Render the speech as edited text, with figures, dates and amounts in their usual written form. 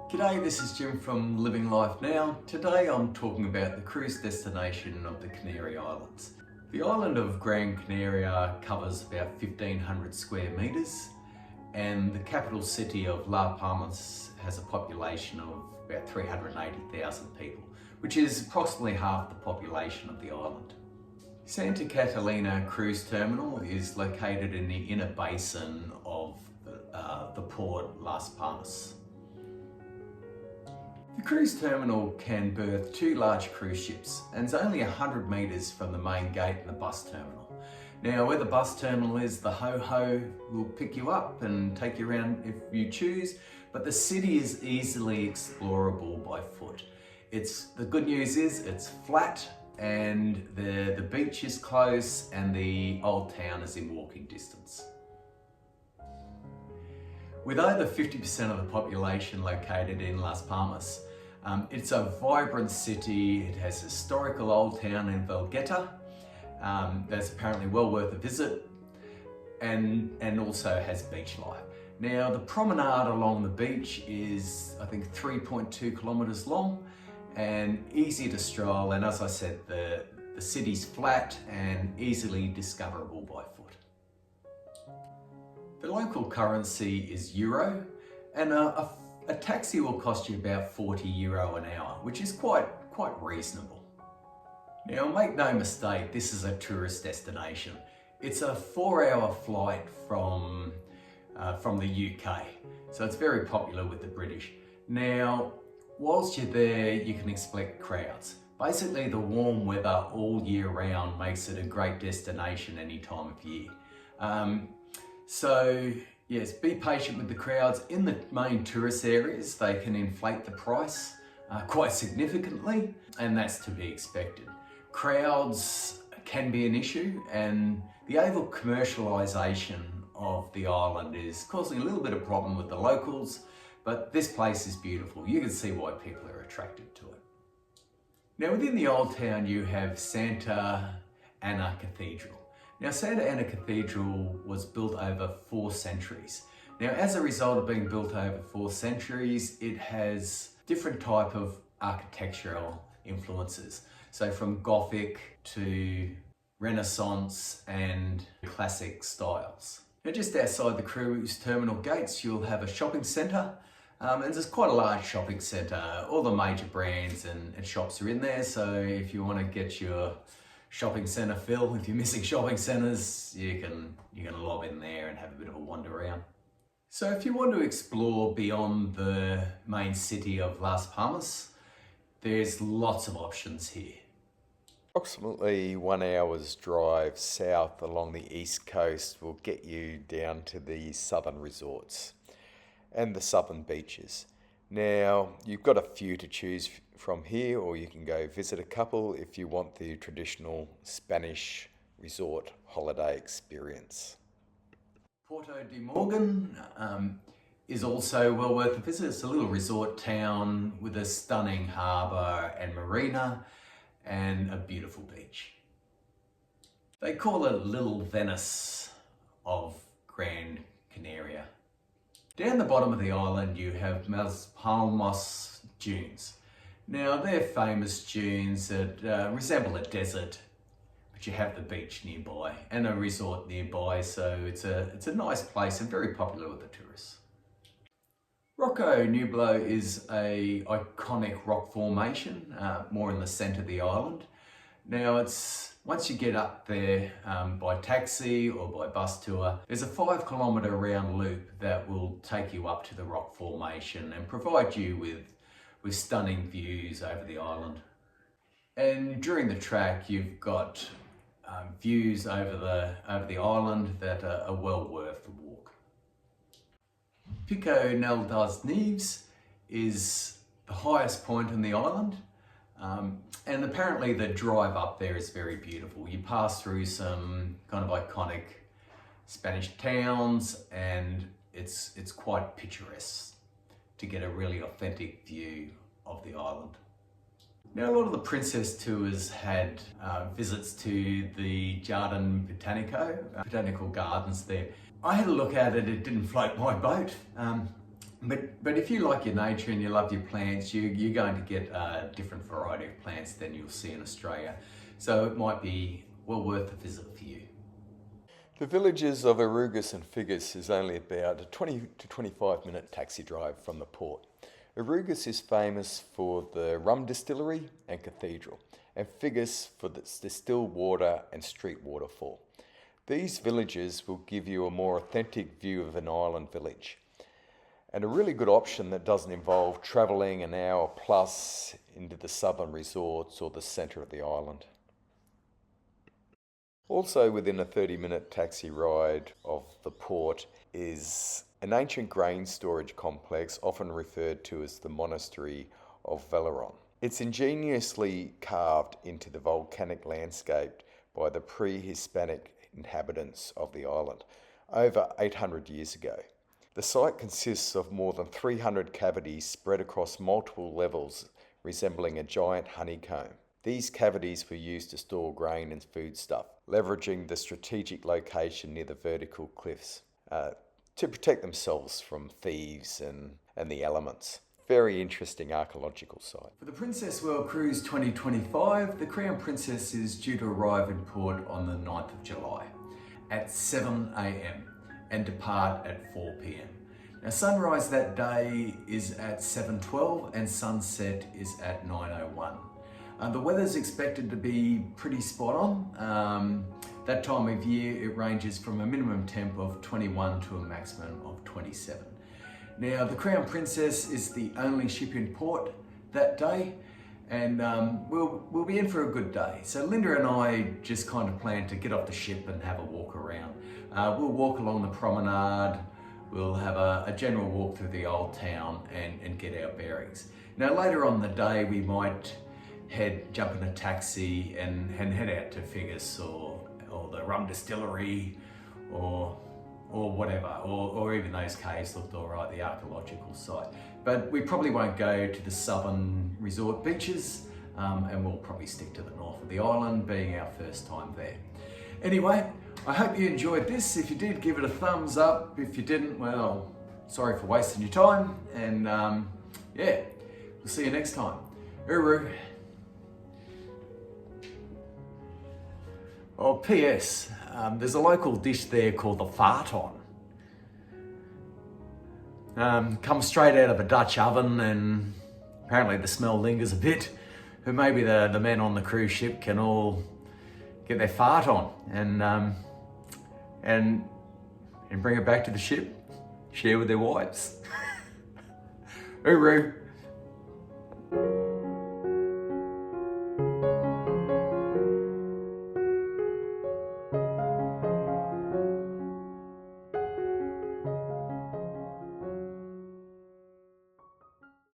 G'day, this is Jim from Living Life Now. Today I'm talking about the cruise destination of the Canary Islands. The island of Gran Canaria covers about 1,500 square metres and the capital city of Las Palmas has a population of about 380,000 people, which is approximately half the population of the island. Santa Catalina Cruise Terminal is located in the inner basin of the Port Las Palmas. The cruise terminal can berth 2 large cruise ships and is only 100 metres from the main gate and the bus terminal. Now where the bus terminal is, the ho-ho will pick you up and take you around if you choose, but the city is easily explorable by foot. The good news is it's flat and the beach is close and the old town is in walking distance. With over 50% of the population located in Las Palmas, it's a vibrant city. It has a historical old town in Velgueta that's apparently well worth a visit and also has beach life. Now the promenade along the beach is I think 3.2 kilometres long and easy to stroll, and as I said, the city's flat and easily discoverable by foot. The local currency is euro, and a taxi will cost you about €40 an hour, which is quite reasonable. Now make no mistake, this is a tourist destination. It's a 4-hour flight from the UK, so it's very popular with the British. Now, whilst you're there, you can expect crowds. Basically, the warm weather all year round makes it a great destination any time of year. So yes, be patient with the crowds. In the main tourist areas, they can inflate the price quite significantly, and that's to be expected. Crowds can be an issue, and the over commercialisation of the island is causing a little bit of problem with the locals, but this place is beautiful. You can see why people are attracted to it. Now within the old town you have Santa Ana Cathedral. Now Santa Ana Cathedral was built over 4 centuries. Now as a result of being built over 4 centuries, it has different type of architectural influences. So from Gothic to Renaissance and classic styles. Now just outside the cruise terminal gates you'll have a shopping centre. And there's quite a large shopping centre. All the major brands and shops are in there, so if you want to get your shopping centre fill, if you're missing shopping centres, you can lob in there and have a bit of a wander around. So if you want to explore beyond the main city of Las Palmas, there's lots of options here. Approximately 1 hour's drive south along the east coast will get you down to the southern resorts and the southern beaches. Now, you've got a few to choose from here, or you can go visit a couple if you want the traditional Spanish resort holiday experience. Puerto de Morgan is also well worth a visit. It's a little resort town with a stunning harbour and marina and a beautiful beach. They call it Little Venice of Gran Caneria. Down the bottom of the island you have Las Palmas dunes. Now they're famous dunes that resemble a desert, but you have the beach nearby and a resort nearby, so it's a nice place and very popular with the tourists. Rocco Nublo is an iconic rock formation, more in the centre of the island. Now once you get up there by taxi or by bus tour, there's a 5-kilometre round loop that will take you up to the rock formation and provide you with stunning views over the island. And during the track you've got views over the island that are well worth the walk. Pico Nel das Neves is the highest point on the island. And apparently the drive up there is very beautiful. You pass through some kind of iconic Spanish towns and it's quite picturesque to get a really authentic view of the island. Now a lot of the princess tours had visits to the Jardin Botanico, botanical gardens there. I had a look at it, it didn't float my boat. But if you like your nature and you love your plants, you're going to get a different variety of plants than you'll see in Australia. So it might be well worth a visit for you. The villages of Erugas and Figus is only about a 20 to 25 minute taxi drive from the port. Erugas is famous for the rum distillery and cathedral, and Figus for its distilled water and street waterfall. These villages will give you a more authentic view of an island village, and a really good option that doesn't involve travelling an hour plus into the southern resorts or the centre of the island. Also within a 30-minute taxi ride of the port is an ancient grain storage complex often referred to as the Monastery of Valeron. It's ingeniously carved into the volcanic landscape by the pre-Hispanic inhabitants of the island over 800 years ago. The site consists of more than 300 cavities spread across multiple levels, resembling a giant honeycomb. These cavities were used to store grain and foodstuff, leveraging the strategic location near the vertical cliffs to protect themselves from thieves and the elements. Very interesting archaeological site. For the Princess World Cruise 2025, the Crown Princess is due to arrive in port on the 9th of July at 7 a.m. and depart at 4 p.m. Now, sunrise that day is at 7:12 and sunset is at 9:01. The weather's expected to be pretty spot on. That time of year it ranges from a minimum temp of 21 to a maximum of 27. Now, the Crown Princess is the only ship in port that day, and we'll be in for a good day. So Linda and I just kind of plan to get off the ship and have a walk around. We'll walk along the promenade, we'll have a general walk through the old town and get our bearings. Now, later on in the day we might jump in a taxi and head out to Figus or the rum distillery or whatever, or even those caves looked all right, the archaeological site. But we probably won't go to the southern resort beaches, and we'll probably stick to the north of the island, being our first time there. Anyway, I hope you enjoyed this. If you did, give it a thumbs up. If you didn't, well, sorry for wasting your time, and yeah, we'll see you next time. Uru. Oh, P.S. There's a local dish there called the Farton. Comes straight out of a Dutch oven, and apparently the smell lingers a bit. But maybe the men on the cruise ship can all get their fart on and bring it back to the ship, share with their wives. Uru.